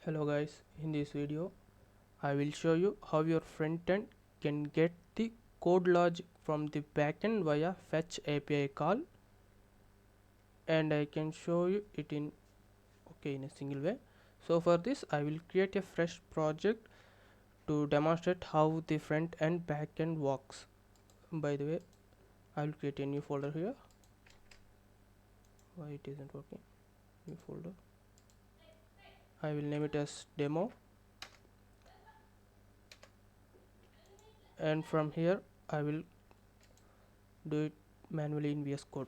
Hello guys, in this video I will show you how your front end can get the code logic from the backend via fetch API call, and I can show you it in a single way. So for this I will create a fresh project to demonstrate how the front and backend works. By the way, I will create a new folder here. Why it isn't working? New folder. I will name it as demo, and from here I will do it manually in VS Code.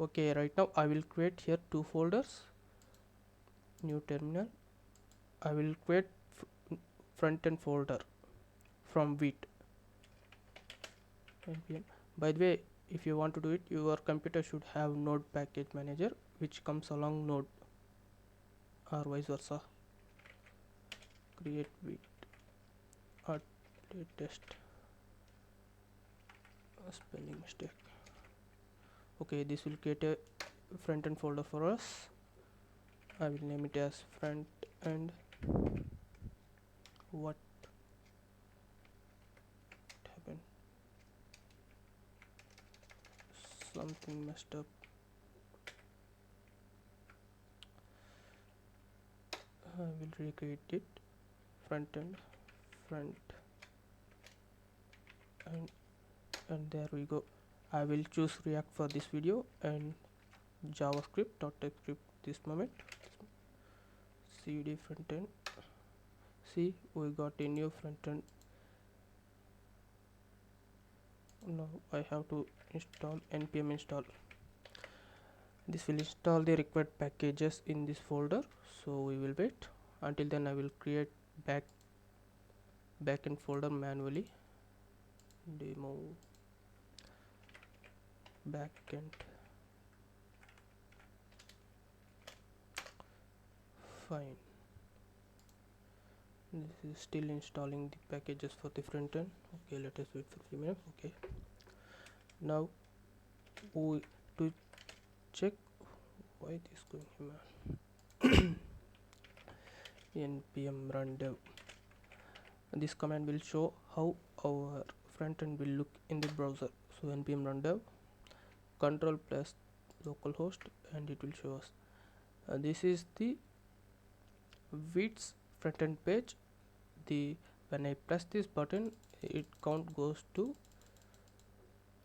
Okay, right now I will create here two folders. New terminal. I will create front end folder from Vite npm. By the way, if you want to do it, your computer should have Node package manager which comes along Node, or vice versa. Create Vite latest spelling mistake. Okay, this will create a front end folder for us. I will name it as front end. What happened? Something messed up. I will recreate it. Front end, front, and there we go. I will choose React for this video and JavaScript, not TypeScript this moment. cd front end. See, we got a new front end. Now I have to install npm install. This will install the required packages in this folder, so we will wait. Until then I will create backend folder manually. Demo backend. Fine. This is still installing the packages for the front end. Okay, let us wait for a few minutes. Okay, now we to check why this going here, npm run dev. This command will show how our front end will look in the browser. So npm run dev control plus localhost, and it will show us this is the Vite's front end page. When I press this button, it count goes to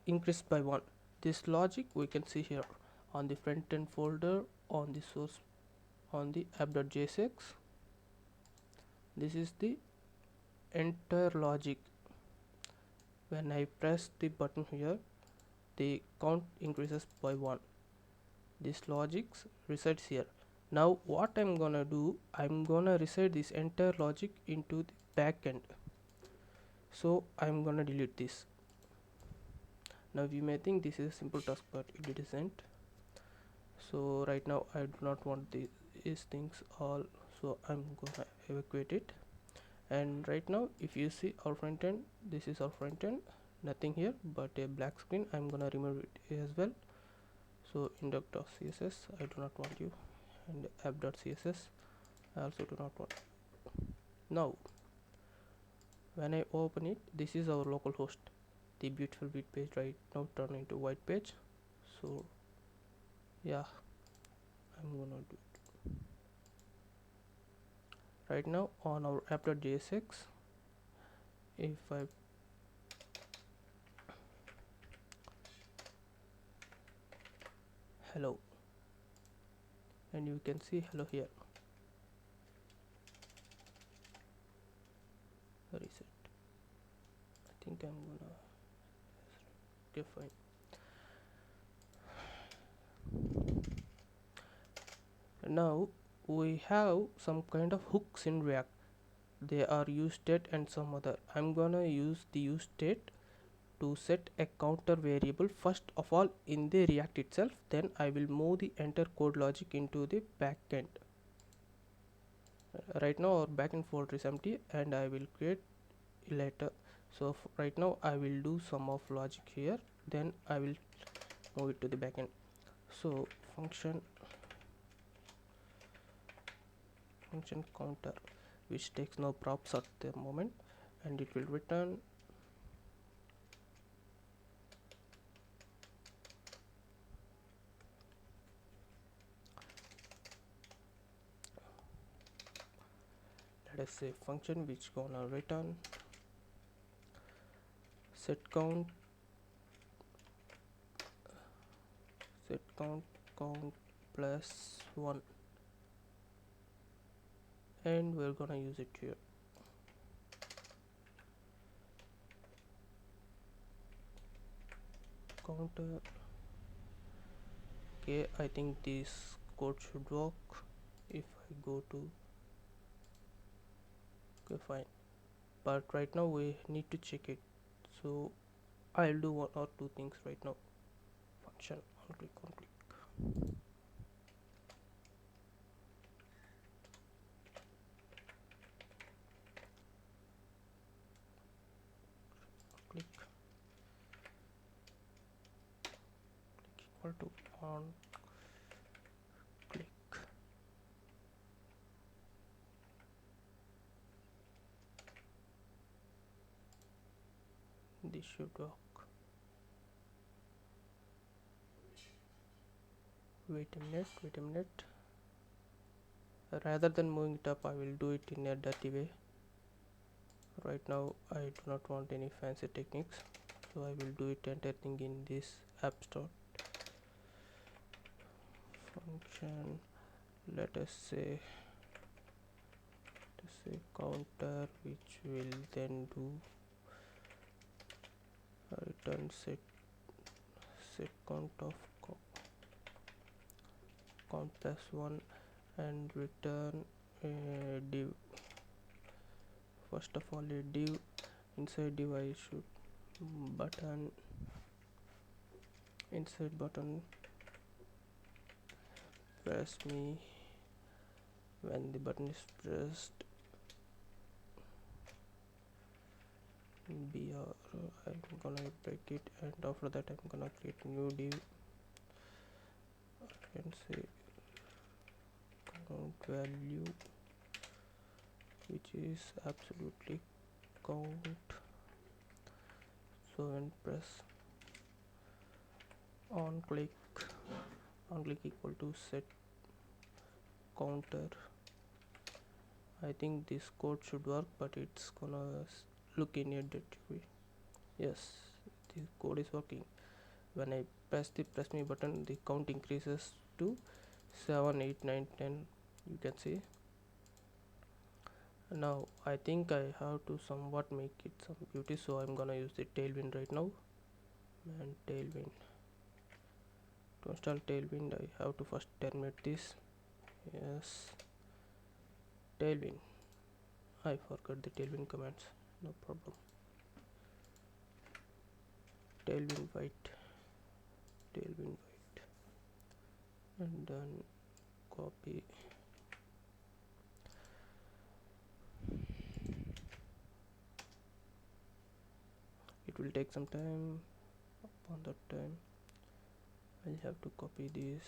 increase by 1. This logic we can see here on the front end folder, on the source, on the app.jsx. This is the entire logic. When I press the button here, the count increases by 1. This logic resides here. Now what I'm gonna do, I'm gonna reset this entire logic into the backend. So I'm gonna delete this. Now you may think this is a simple task, but it isn't. So right now I do not want these things all, so I'm gonna evacuate it. And right now if you see our front end, this is our front end, nothing here but a black screen. I'm gonna remove it as well. So index.css I do not want you, and app.css I also do not want. Now when I open it, this is our local host. The beautiful Vite page right now turned into white page. So yeah, I'm gonna do it right now on our app.jsx. If I hello, and you can see hello here. Reset. I think I'm gonna. Okay, fine. Now we have some kind of hooks in React. They are use state and some other. I'm gonna use the use state to set a counter variable first of all in the React itself. Then I will move the entire code logic into the backend. Right now our backend folder is empty, and I will create later. So right now I will do some of logic here, then I will move it to the backend. So function function counter, which takes no props at the moment, and it will return let us say function which gonna return set count count plus 1, and we're gonna use it here. Counter. Okay, I think this code should work. If I go to, okay, fine, but right now we need to check it, so I'll do one or two things right now. Function on click click equal to on click. This should work. Wait a minute. Rather than moving it up, I will do it in a dirty way. Right now I do not want any fancy techniques, so I will do it entire thing in this app store. Function, let us say counter, which will then do return set count of count plus 1, and return a div. First of all, a div. Inside div I should button, inside button press me. When the button is pressed, I'm gonna break it, and after that I'm gonna create new div and say count value, which is absolutely count. So when press on click equal to set counter. I think this code should work, but it's gonna look in a dirty way. Yes, this code is working. When I press the press me button, the count increases to 7, 8, 9, 10. You can see. Now I think I have to somewhat make it some beauty, so I'm gonna use the tailwind right now. And tailwind, to install tailwind I have to first terminate this. Yes, tailwind, I forgot the tailwind commands, no problem. Tailwind Vite, and then copy. It will take some time. Upon that time I'll have to copy this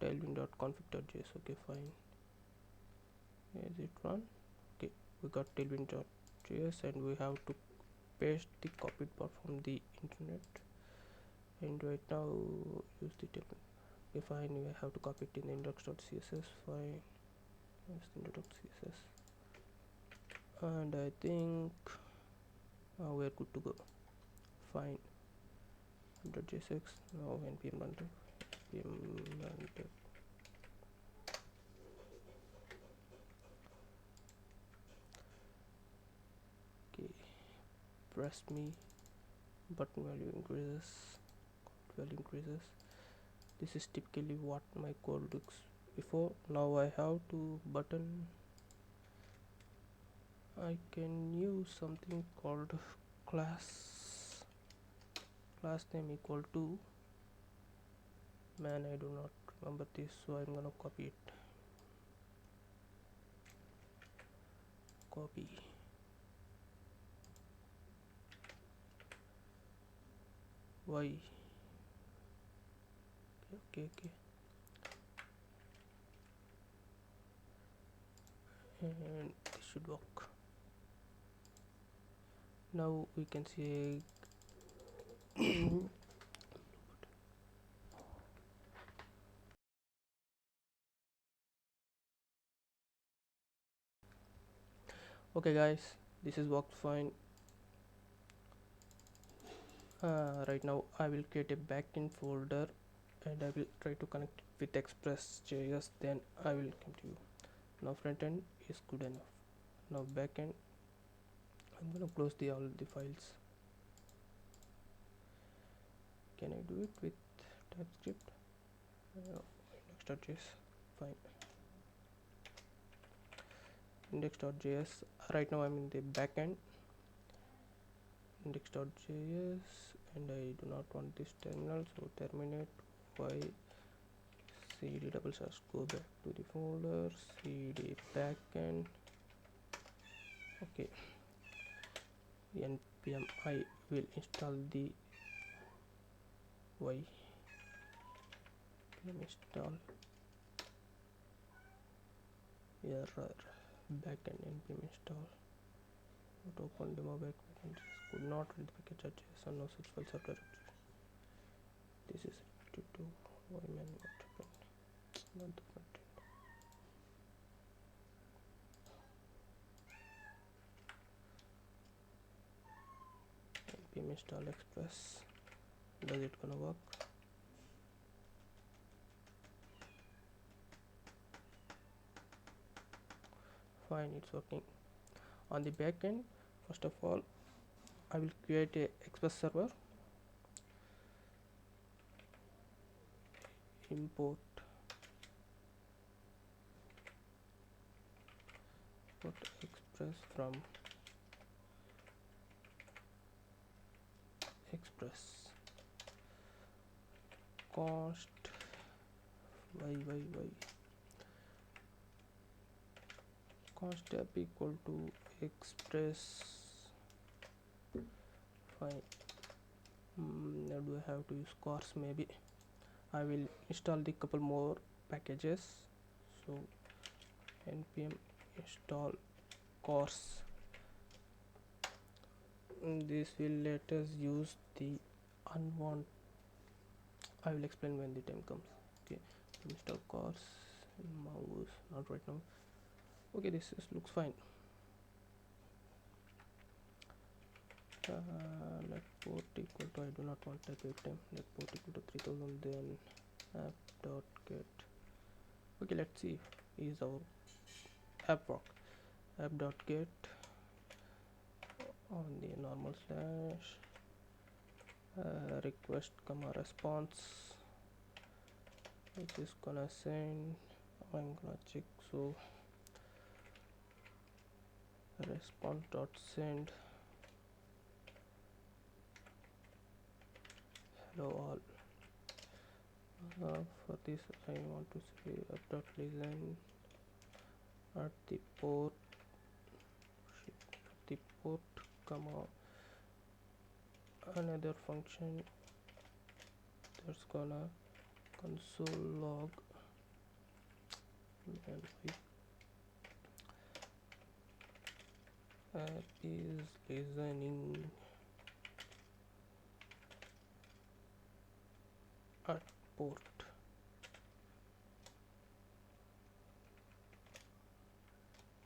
tailwind.config.js. okay, fine. Is it run? Okay, we got tailwind.js, and we have to paste the copied part from the internet, and right now use the tailwind. Okay, fine, we have to copy it in the index.css. Fine, yes, index.css, and I think we're good to go. Fine, .jsx, now npm run okay, press me, button value increases. This is typically what my code looks before. Now I have to button. I can use something called class name equal to, man, I do not remember this, so I'm gonna copy it. Copy. Why? Okay. and this should work. Now we can see okay guys, this is worked fine. Right now I will create a backend folder and I will try to connect it with express.js, then I will come to you. Now front end is good enough. Now backend, I'm gonna close all the files. Can I do it with TypeScript? Index.js, fine. Index.js, right now I'm in the backend. Index.js, and I do not want this terminal, so terminate y cd double slash, go back to the folder, cd backend. Okay, npm I will install the y npm install error backend npm install not open demo backend could not read the package.json, no such files are directory. This is to do why man what happened, not the front end. Npm install express, does it gonna work? Fine, it's working. On the back end, first of all I will create a express server, import express from express const y const tab equal to express. Fine. Now do I have to use course? Maybe I will install the couple more packages, so npm install course. This will let us use the unwanted, I will explain when the time comes. Okay, install course and mouse, not right now. Okay, this looks fine. Let port equal to, I do not want type wait time, let port equal to 3000, then app.get. okay, let's see is our app work. App.get on the normal slash request comma response, which is gonna send, I'm gonna check, so response dot send hello all. For this I want to say app.listen at the port comma another function that's gonna console log and app is listening at port.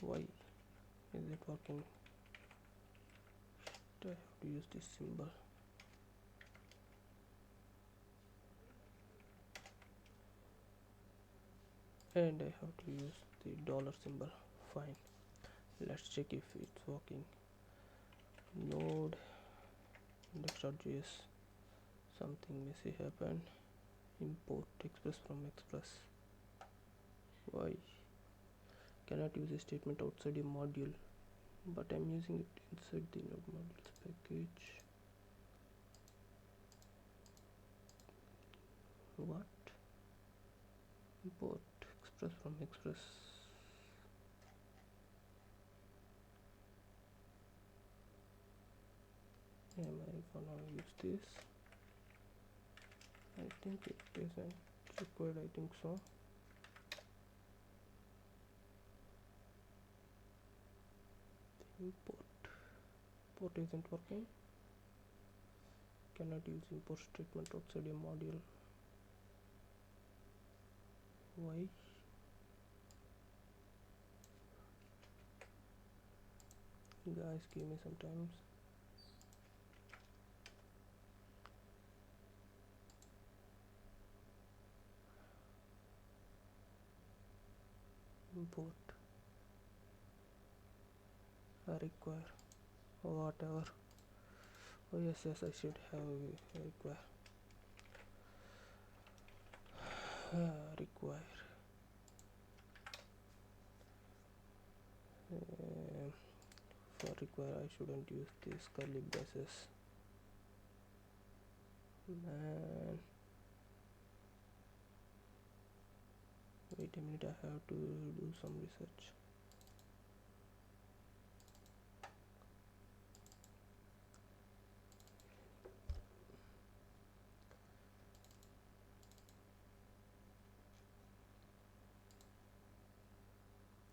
Why is it working? I have to use this symbol. And I have to use the dollar symbol. Fine, let's check if it's working. Node index.js, something messy happened. Import express from express. Why cannot use a statement outside a module, but I'm using it inside the node modules package. What? Import express from express. Am I gonna use this? I think it isn't required. I think so. Port isn't working. Cannot use import statement outside a module. Why? Guys, give me some time. Import require whatever. Oh yes, I should have require require for require I shouldn't use these curly braces, man. Wait a minute, I have to do some research.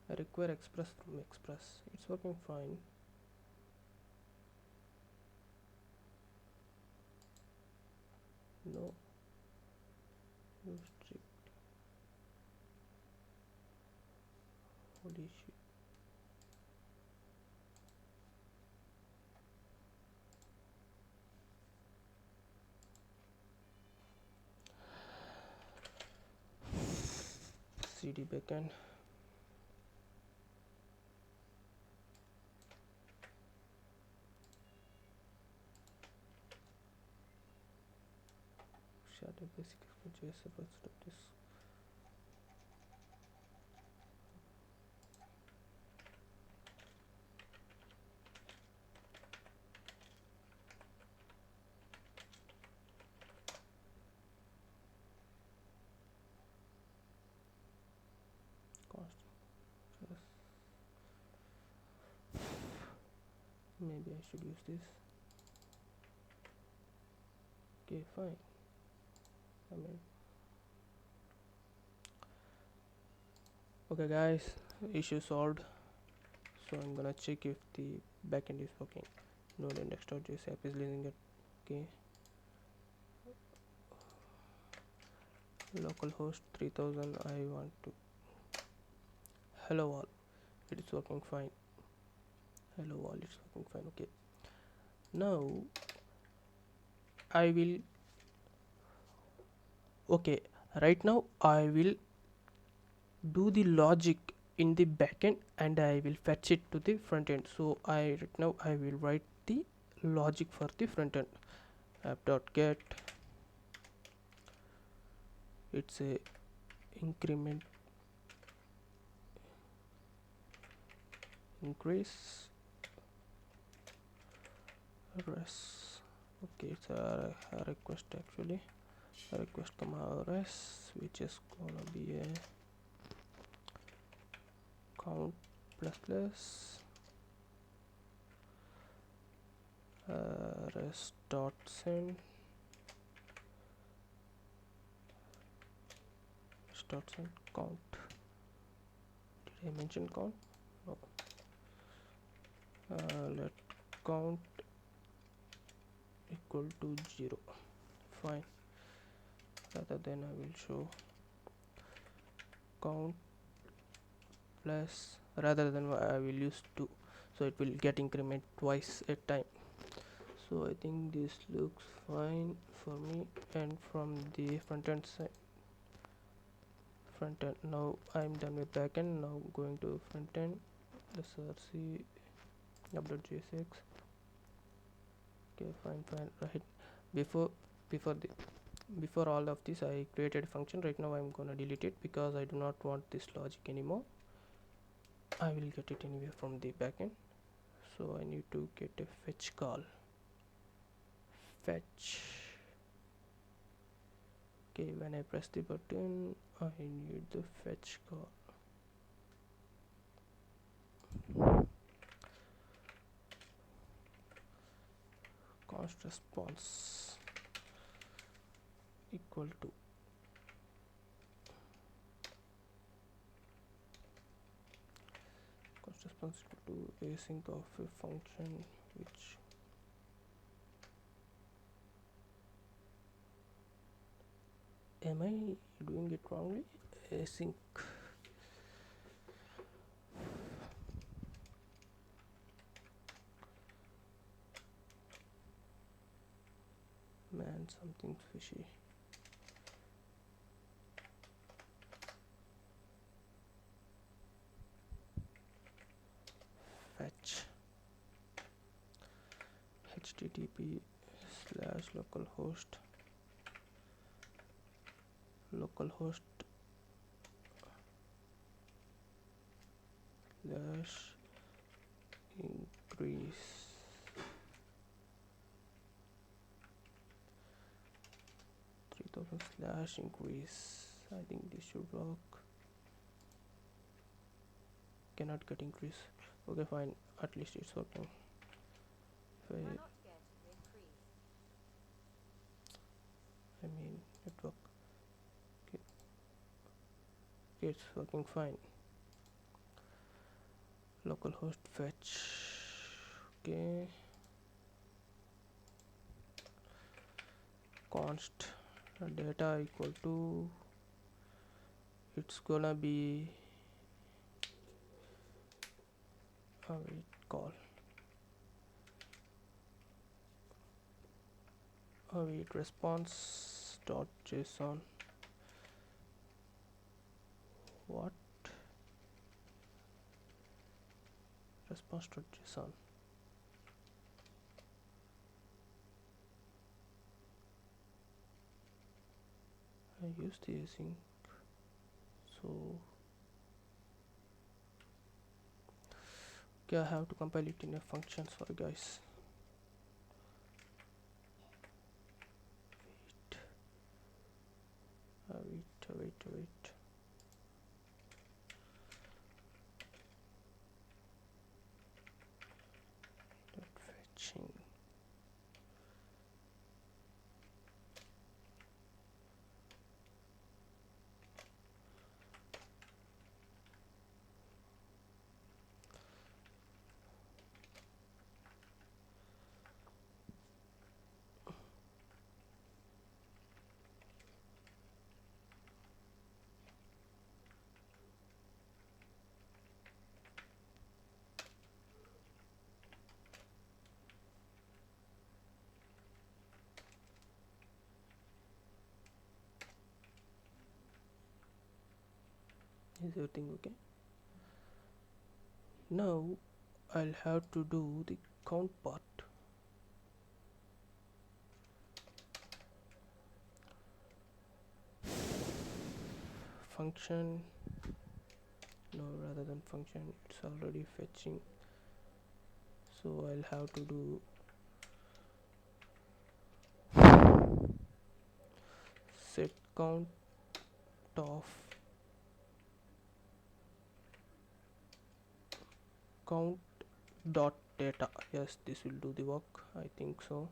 I require express from express. It's working fine. No, strict. Holy shit. CD backend. Shadow basic JS first step this. Constant. Maybe I should use this. Okay, fine. Okay guys, issue solved. So I'm gonna check if the backend is working. Node index.js app is leasing it. Okay. Localhost 3000. I want to. Hello all. It is working fine. Hello all. It's working fine. Okay. Now I will. Okay. Right now I will do the logic in the backend and I will fetch it to the front end. So right now I will write the logic for the front end. App.get, it's a increment increase res. Okay, it's a request actually. A request comma res, which is gonna be a count plus plus res dot send count. Did I mention count? No. Let count equal to 0. Fine. Rather than I will show count plus, rather than I will use 2, so it will get increment twice a time. So I think this looks fine for me. And from the front end side, front end, now I'm done with backend. Now going to front end, src app.jsx. Okay, fine, right. Before all of this I created a function. Right now I'm gonna delete it because I do not want this logic anymore. I will get it anyway from the backend. So I need to get a fetch call. Fetch. Okay, when I press the button I need the fetch call. Const response equal to const responsible to async of a function which am I doing it wrongly? Async. Man, something fishy. Fetch http/localhost slash increase 3000 slash increase. I think this should work. Cannot get increase. Okay, fine, at least it's working. I mean network. Okay. It's working fine. Localhost fetch. Okay, const data equal to, it's gonna be wait, call wait, response dot json. What? Response dot json. I used the async, so okay, I have to compile it in a function. Sorry guys. Wait. Dot fetching. Is everything okay? Now I'll have to do the count part. Function, no, rather than function, it's already fetching, so I'll have to do set count of count dot data. Yes, this will do the work, I think so.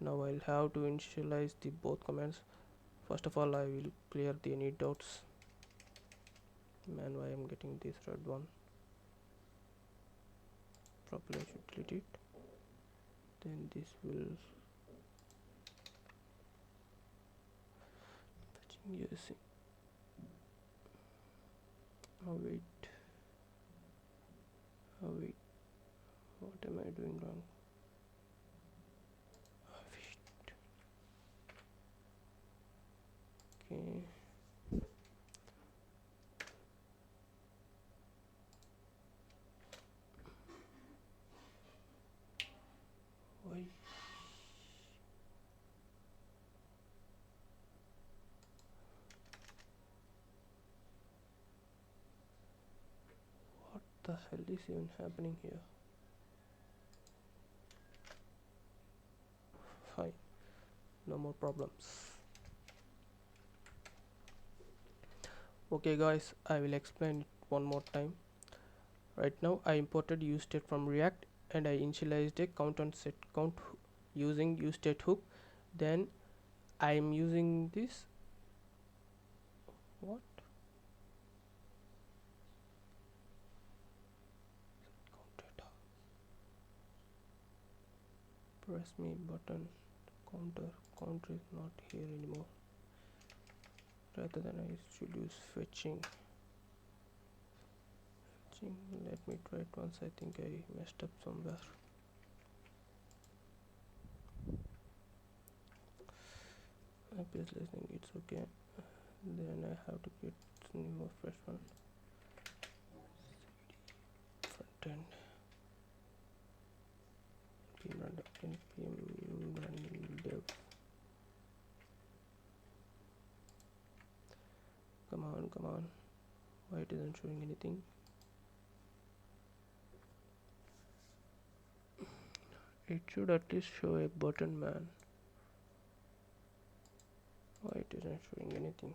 Now I'll have to initialize the both commands. First of all, I will clear the any doubts. Man, why I'm getting this red one? Probably I should delete it. Then this will fetching using. Oh wait, what am I doing wrong? Oh, wait. Okay. Why? What the hell is even happening here? Fine, no more problems. Okay guys, I will explain it one more time. Right now I imported useState from React and I initialized a count on set count using useState hook. Then I am using this, what? press me button. Counter is not here anymore. Rather than I should use fetching. Let me try it once. I think I messed up somewhere. Please listening, it's okay. Then I have to get new or fresh one. Front end. npm run dev. Come on. Why it isn't showing anything? It should at least show a button, man. Why it isn't showing anything?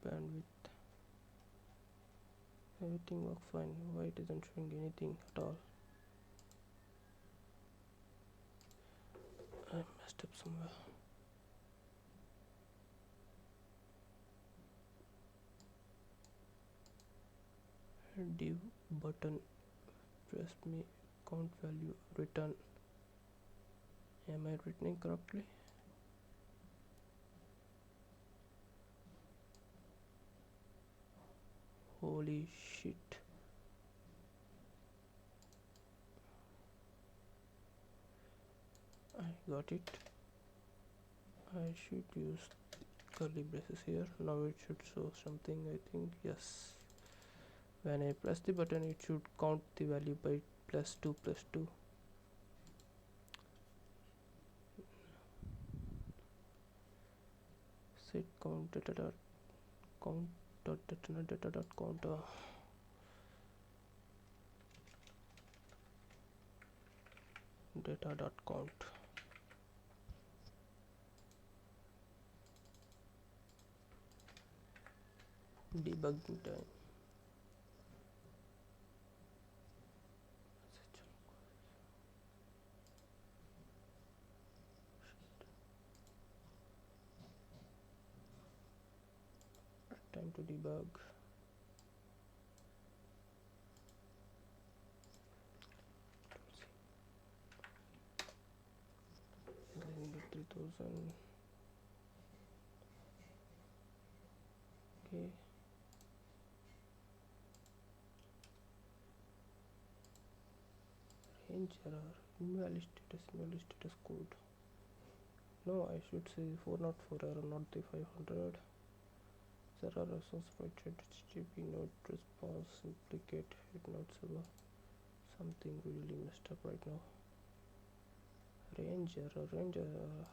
Bandwidth. Everything works fine. Why it isn't showing anything at all? I messed up somewhere. Div button. Press me. Count value. Return. Am I writing correctly? Holy shit. I got it. I should use curly braces here. Now it should show something, I think. Yes. When I press the button, it should count the value by +2 +2. Set count data dot count dot data dot counter. Data dot count. Debugging time. Time to debug. Then 3000. Okay. Range error. Invalid status code. No, I should say 404 error, not the 500. Error associated HTTP node response implicate hit node server. Something really messed up right now. Range error.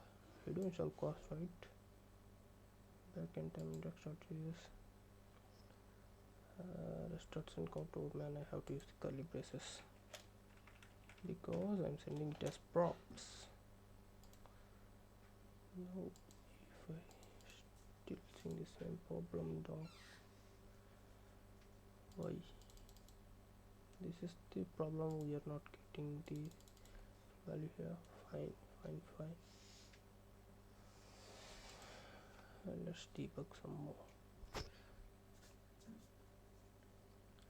Redemption cost, right? Backend time index.js. Restriction count. Oh man, I have to use the curly braces because I'm sending test props. Now if I still seeing the same problem down, why? This is the problem, we are not getting the value here. Fine. And let's debug some more.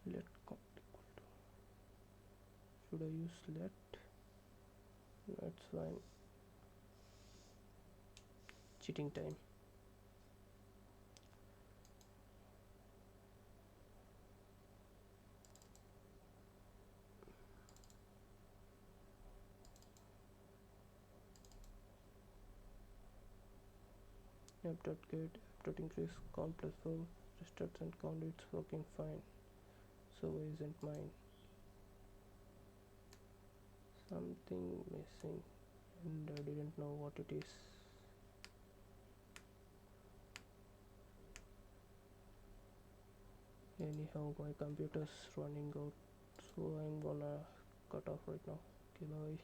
Let count equal to. Should I use let? That's fine. Cheating time. App.get, app.increase, count +4, restricts and count, it's working fine. So isn't mine. Something missing and I didn't know what it is. Anyhow, my computer's running out, so I'm gonna cut off right now. Okay, bye.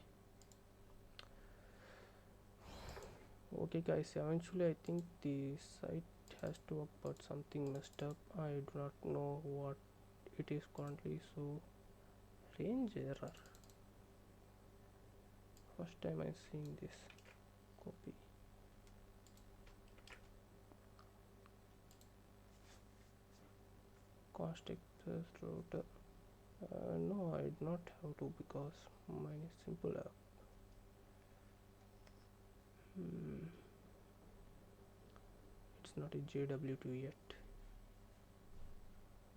Okay guys, eventually I think the site has to work, but something messed up. I do not know what it is currently. So range error, first time I'm seeing this. Copy. context router. No, I do not have to because mine is simple app. It's not a JW2 yet.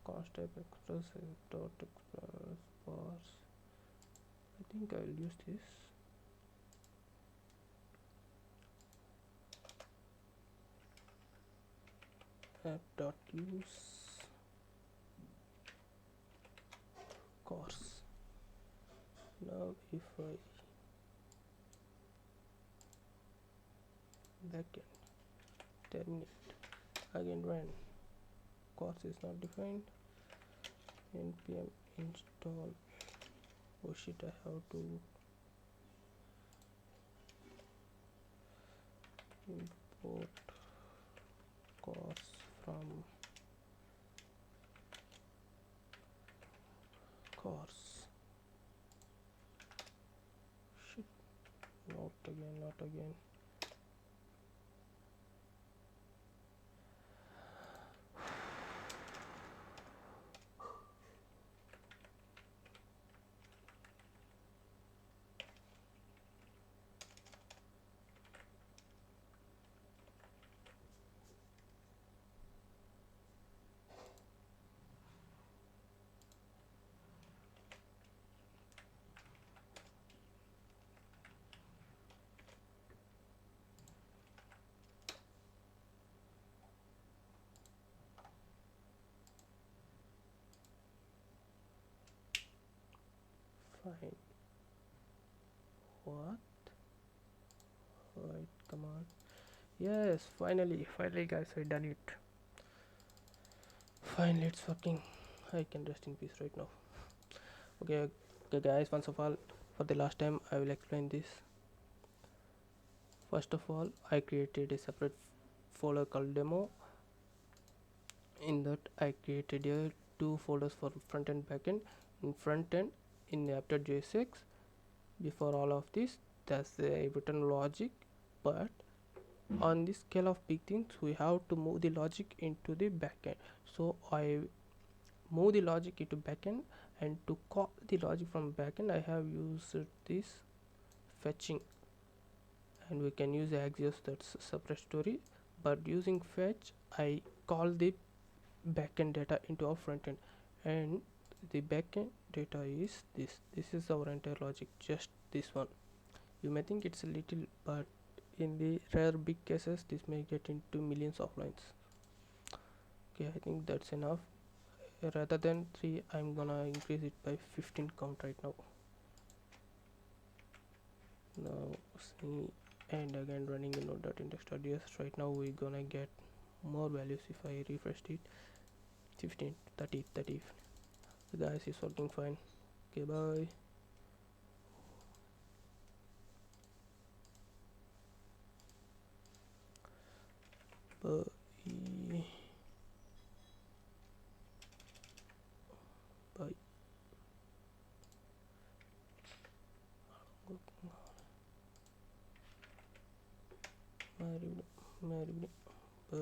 Const type express dot express bars. I think I'll use this. App dot use course. Now if I backend terminate again run course is not defined npm install. Oh shit, I have to import course from course. Shit, not again. Fine. What? Right, come on. Yes, finally guys, I done it. Finally it's working. I can rest in peace right now. Okay, guys, once of all, for the last time I will explain this. First of all, I created a separate folder called demo. In that I created two folders for front end backend. In front end, in app.jsx, before all of this there's a written logic, but on the scale of big things we have to move the logic into the backend. So I move the logic into backend, and to call the logic from backend I have used this fetching, and we can use Axios, that's a separate story. But using fetch I call the backend data into our front end, and the backend data is this is our entire logic, just this one. You may think it's a little, but in the rare big cases this may get into millions of lines. Okay, I think that's enough. Rather than 3, I'm gonna increase it by 15 count right now. Now see, and again running in node.index.js. Right now we're gonna get more values if I refreshed it. 15, 30, 30. Guys, it's working fine. Okay, bye. Bye. Bye. Bye.